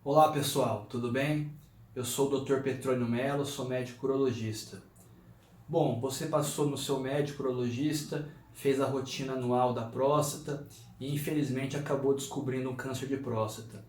Olá pessoal, tudo bem? Eu sou o Dr. Petrônio Melo, sou médico urologista. Bom, você passou no seu médico urologista, fez a rotina anual da próstata e infelizmente acabou descobrindo um câncer de próstata.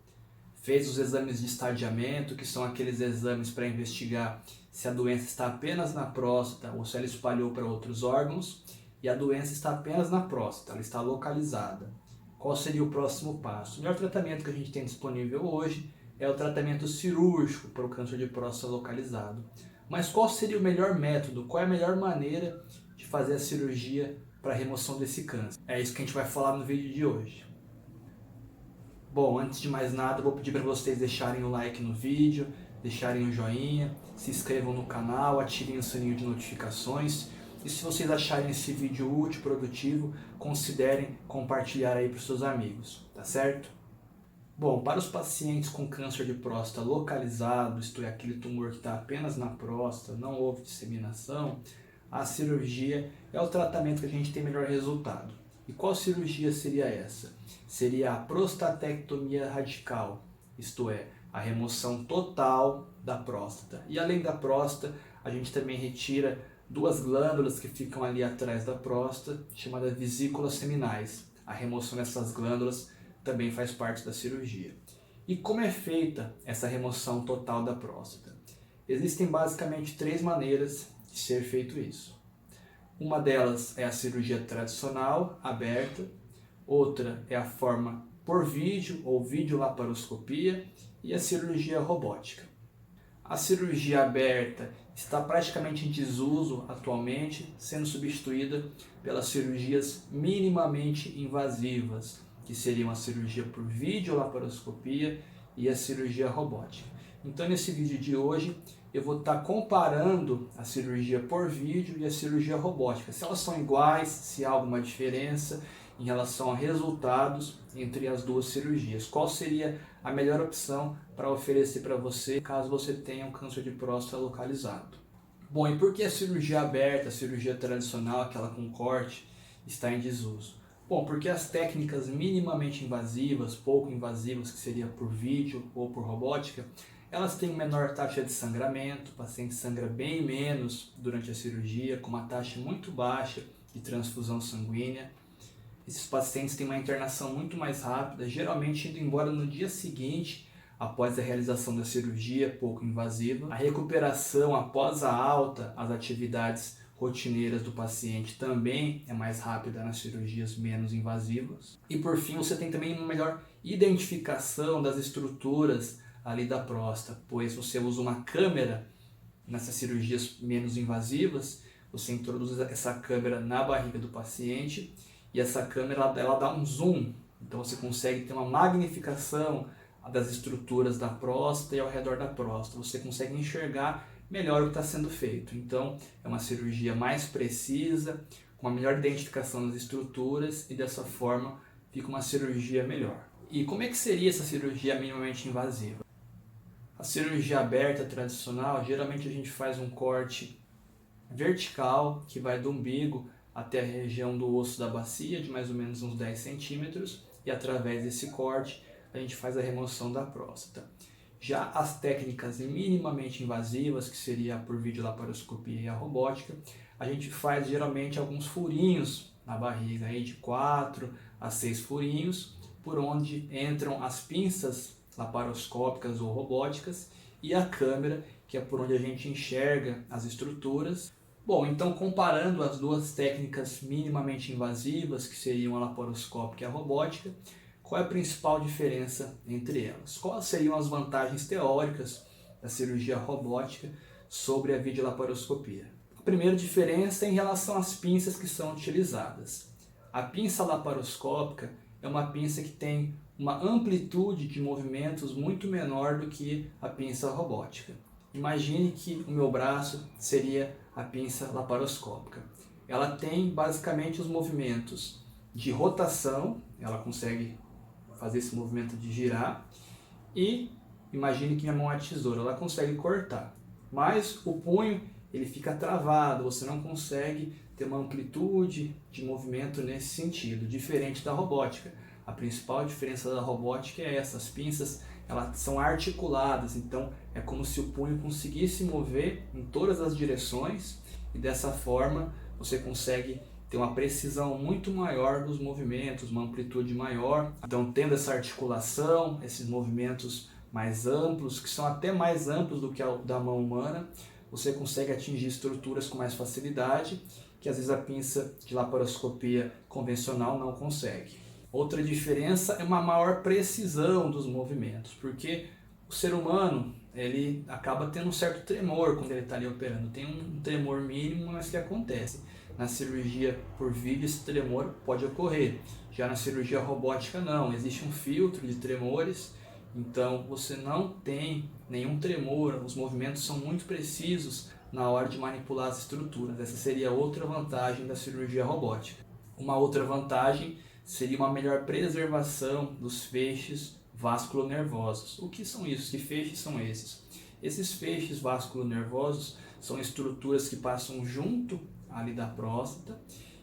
Fez os exames de estadiamento, que são aqueles exames para investigar se a doença está apenas na próstata ou se ela espalhou para outros órgãos, e a doença está apenas na próstata, ela está localizada. Qual seria o próximo passo? O melhor tratamento que a gente tem disponível hoje é o tratamento cirúrgico para o câncer de próstata localizado. Mas qual seria o melhor método? Qual é a melhor maneira de fazer a cirurgia para a remoção desse câncer? É isso que a gente vai falar no vídeo de hoje. Bom, antes de mais nada, vou pedir para vocês deixarem o like no vídeo, deixarem o joinha, se inscrevam no canal, ativem o sininho de notificações. E se vocês acharem esse vídeo útil, produtivo, considerem compartilhar aí para os seus amigos, tá certo? Bom, para os pacientes com câncer de próstata localizado, isto é, aquele tumor que está apenas na próstata, não houve disseminação, a cirurgia é o tratamento que a gente tem melhor resultado. E qual cirurgia seria essa? Seria a prostatectomia radical, isto é, a remoção total da próstata. E além da próstata, a gente também retira duas glândulas que ficam ali atrás da próstata, chamadas vesículas seminais. A remoção dessas glândulas também faz parte da cirurgia. E como é feita essa remoção total da próstata? Existem basicamente três maneiras de ser feito isso. Uma delas é a cirurgia tradicional, aberta, outra é a forma por vídeo ou videolaparoscopia e a cirurgia robótica. A cirurgia aberta está praticamente em desuso atualmente, sendo substituída pelas cirurgias minimamente invasivas, que seriam a cirurgia por videolaparoscopia e a cirurgia robótica. Então nesse vídeo de hoje eu vou estar comparando a cirurgia por vídeo e a cirurgia robótica, se elas são iguais, se há alguma diferença em relação a resultados entre as duas cirurgias. Qual seria a melhor opção para oferecer para você caso você tenha um câncer de próstata localizado? Bom, e por que a cirurgia aberta, a cirurgia tradicional, aquela com corte, está em desuso? Bom, porque as técnicas minimamente invasivas, pouco invasivas, que seria por vídeo ou por robótica, elas têm menor taxa de sangramento, o paciente sangra bem menos durante a cirurgia, com uma taxa muito baixa de transfusão sanguínea. Esses pacientes têm uma internação muito mais rápida, geralmente indo embora no dia seguinte, após a realização da cirurgia pouco invasiva. A recuperação após a alta, as atividades rotineiras do paciente também é mais rápida nas cirurgias menos invasivas. E por fim, você tem também uma melhor identificação das estruturas ali da próstata, pois você usa uma câmera nessas cirurgias menos invasivas, você introduz essa câmera na barriga do paciente e essa câmera ela dá um zoom, então você consegue ter uma magnificação das estruturas da próstata e ao redor da próstata, você consegue enxergar melhor o que está sendo feito. Então é uma cirurgia mais precisa, com uma melhor identificação das estruturas e dessa forma fica uma cirurgia melhor. E como é que seria essa cirurgia minimamente invasiva? A cirurgia aberta tradicional, geralmente a gente faz um corte vertical que vai do umbigo até a região do osso da bacia, de mais ou menos uns 10 centímetros, e através desse corte a gente faz a remoção da próstata. Já as técnicas minimamente invasivas, que seria por videolaparoscopia e a robótica, a gente faz geralmente alguns furinhos na barriga, aí de 4 a 6 furinhos, por onde entram as pinças laparoscópicas ou robóticas e a câmera, que é por onde a gente enxerga as estruturas. Bom, então comparando as duas técnicas minimamente invasivas, que seriam a laparoscópica e a robótica, qual é a principal diferença entre elas? Quais seriam as vantagens teóricas da cirurgia robótica sobre a videolaparoscopia? A primeira diferença é em relação às pinças que são utilizadas. A pinça laparoscópica é uma pinça que tem uma amplitude de movimentos muito menor do que a pinça robótica. Imagine que o meu braço seria a pinça laparoscópica. Ela tem basicamente os movimentos de rotação, ela consegue fazer esse movimento de girar, e imagine que minha mão é a tesoura, ela consegue cortar. Mas o punho ele fica travado, você não consegue ter uma amplitude de movimento nesse sentido, diferente da robótica. A principal diferença da robótica é essa, as pinças elas são articuladas, então é como se o punho conseguisse mover em todas as direções e dessa forma você consegue ter uma precisão muito maior dos movimentos, uma amplitude maior. Então, tendo essa articulação, esses movimentos mais amplos, que são até mais amplos do que o da mão humana, você consegue atingir estruturas com mais facilidade, que às vezes a pinça de laparoscopia convencional não consegue. Outra diferença é uma maior precisão dos movimentos, porque o ser humano ele acaba tendo um certo tremor quando ele está ali operando. Tem um tremor mínimo, mas que acontece. Na cirurgia por vídeo esse tremor pode ocorrer. Já na cirurgia robótica não, existe um filtro de tremores, então você não tem nenhum tremor, os movimentos são muito precisos na hora de manipular as estruturas. Essa seria outra vantagem da cirurgia robótica. Uma outra vantagem seria uma melhor preservação dos feixes vasculonervosos. O que são isso? Que feixes são esses? Esses feixes vasculonervosos são estruturas que passam junto ali da próstata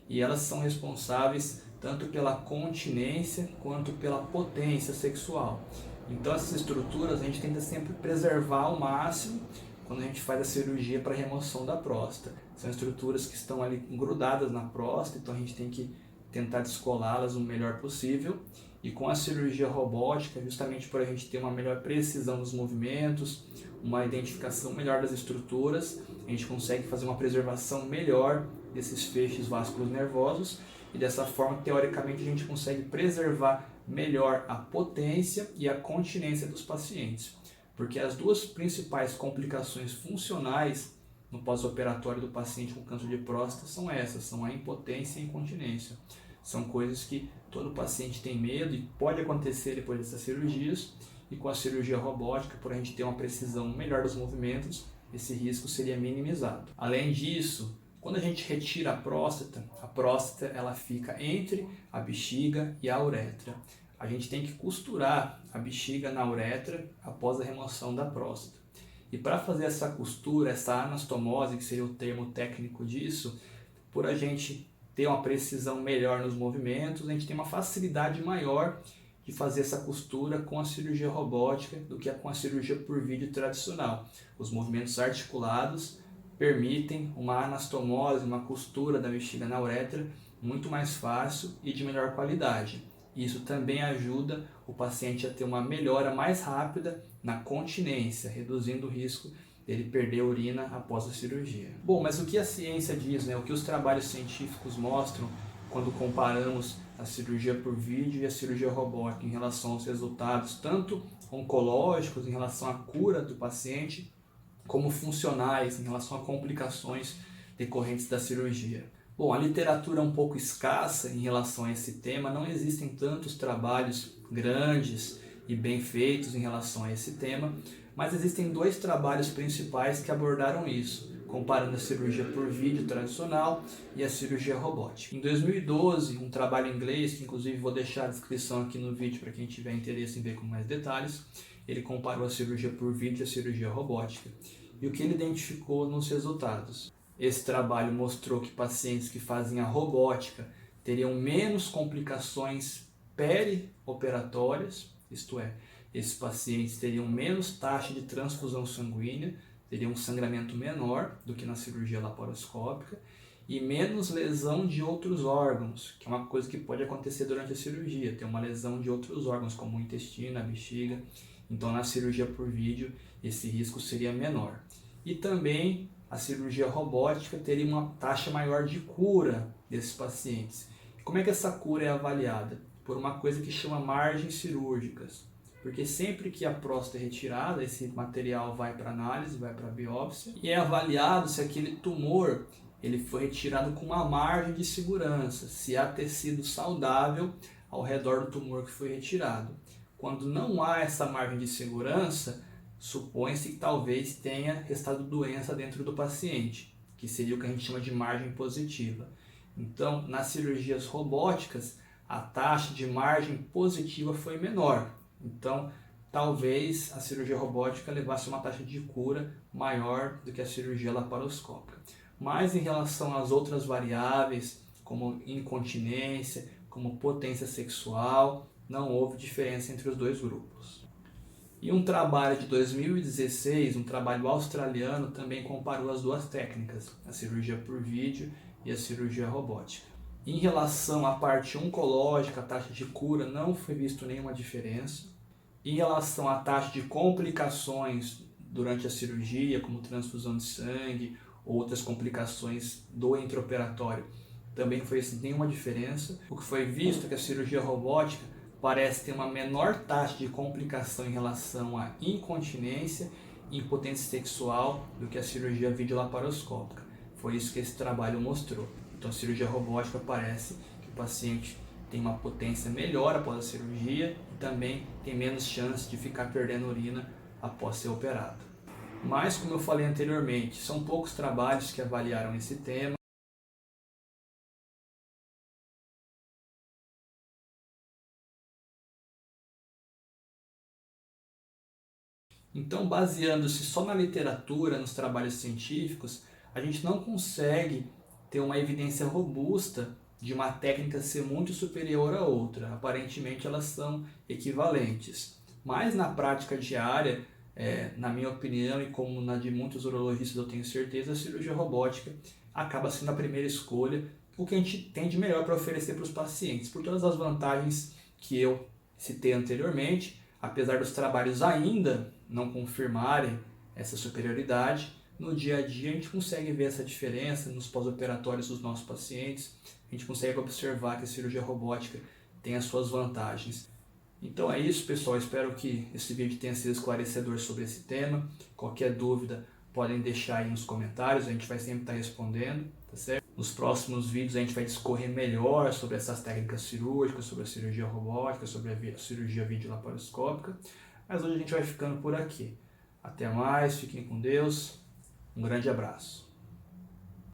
e elas são responsáveis tanto pela continência quanto pela potência sexual. Então essas estruturas a gente tenta sempre preservar ao máximo quando a gente faz a cirurgia para remoção da próstata. São estruturas que estão ali grudadas na próstata, então a gente tem que tentar descolá-las o melhor possível. E com a cirurgia robótica, justamente para a gente ter uma melhor precisão dos movimentos, uma identificação melhor das estruturas, a gente consegue fazer uma preservação melhor desses feixes vasculonervosos e dessa forma, teoricamente, a gente consegue preservar melhor a potência e a continência dos pacientes. Porque as duas principais complicações funcionais no pós-operatório do paciente com câncer de próstata são essas, são a impotência e a incontinência. São coisas que todo paciente tem medo e pode acontecer depois dessas cirurgias, e com a cirurgia robótica, por a gente ter uma precisão melhor dos movimentos, esse risco seria minimizado. Além disso, quando a gente retira a próstata ela fica entre a bexiga e a uretra. A gente tem que costurar a bexiga na uretra após a remoção da próstata. E para fazer essa costura, essa anastomose, que seria o termo técnico disso, por a gente ter uma precisão melhor nos movimentos, a gente tem uma facilidade maior de fazer essa costura com a cirurgia robótica do que com a cirurgia por vídeo tradicional. Os movimentos articulados permitem uma anastomose, uma costura da bexiga na uretra muito mais fácil e de melhor qualidade. Isso também ajuda o paciente a ter uma melhora mais rápida na continência, reduzindo o risco dele perder a urina após a cirurgia. Bom, mas o que a ciência diz, né? O que os trabalhos científicos mostram quando comparamos a cirurgia por vídeo e a cirurgia robótica em relação aos resultados, tanto oncológicos, em relação à cura do paciente, como funcionais, em relação a complicações decorrentes da cirurgia. Bom, a literatura é um pouco escassa em relação a esse tema, não existem tantos trabalhos grandes e bem feitos em relação a esse tema, mas existem dois trabalhos principais que abordaram isso, comparando a cirurgia por vídeo tradicional e a cirurgia robótica. Em 2012, um trabalho inglês, que inclusive vou deixar a descrição aqui no vídeo para quem tiver interesse em ver com mais detalhes, ele comparou a cirurgia por vídeo e a cirurgia robótica. E o que ele identificou nos resultados? Esse trabalho mostrou que pacientes que fazem a robótica teriam menos complicações perioperatórias, isto é, esses pacientes teriam menos taxa de transfusão sanguínea, teriam um sangramento menor do que na cirurgia laparoscópica e menos lesão de outros órgãos, que é uma coisa que pode acontecer durante a cirurgia, ter uma lesão de outros órgãos, como o intestino, a bexiga. Então, na cirurgia por vídeo, esse risco seria menor. E também a cirurgia robótica teria uma taxa maior de cura desses pacientes. Como é que essa cura é avaliada? Por uma coisa que chama margens cirúrgicas. Porque sempre que a próstata é retirada, esse material vai para análise, vai para biópsia, e é avaliado se aquele tumor ele foi retirado com uma margem de segurança, se há tecido saudável ao redor do tumor que foi retirado. Quando não há essa margem de segurança, supõe-se que talvez tenha restado doença dentro do paciente, que seria o que a gente chama de margem positiva. Então, nas cirurgias robóticas, a taxa de margem positiva foi menor. Então, talvez a cirurgia robótica levasse uma taxa de cura maior do que a cirurgia laparoscópica. Mas em relação às outras variáveis, como incontinência, como potência sexual, não houve diferença entre os dois grupos. E um trabalho de 2016, um trabalho australiano, também comparou as duas técnicas, a cirurgia por vídeo e a cirurgia robótica. Em relação à parte oncológica, a taxa de cura, não foi visto nenhuma diferença. Em relação à taxa de complicações durante a cirurgia, como transfusão de sangue, outras complicações do intraoperatório, também foi nenhuma diferença. O que foi visto é que a cirurgia robótica parece ter uma menor taxa de complicação em relação à incontinência e impotência sexual do que a cirurgia videolaparoscópica. Foi isso que esse trabalho mostrou. Então a cirurgia robótica parece que o paciente tem uma potência melhor após a cirurgia e também tem menos chance de ficar perdendo urina após ser operado. Mas, como eu falei anteriormente, são poucos trabalhos que avaliaram esse tema. Então, baseando-se só na literatura, nos trabalhos científicos, a gente não consegue ter uma evidência robusta de uma técnica ser muito superior à outra. Aparentemente, elas são equivalentes. Mas na prática diária, na minha opinião e como na de muitos urologistas eu tenho certeza, a cirurgia robótica acaba sendo a primeira escolha, o que a gente tem de melhor para oferecer para os pacientes, por todas as vantagens que eu citei anteriormente. Apesar dos trabalhos ainda não confirmarem essa superioridade, no dia a dia a gente consegue ver essa diferença nos pós-operatórios dos nossos pacientes, a gente consegue observar que a cirurgia robótica tem as suas vantagens. Então é isso, pessoal, espero que esse vídeo tenha sido esclarecedor sobre esse tema. Qualquer dúvida podem deixar aí nos comentários, a gente vai sempre estar respondendo, tá certo? Nos próximos vídeos a gente vai discorrer melhor sobre essas técnicas cirúrgicas, sobre a cirurgia robótica, sobre a cirurgia videolaparoscópica. Mas hoje a gente vai ficando por aqui. Até mais, fiquem com Deus, um grande abraço.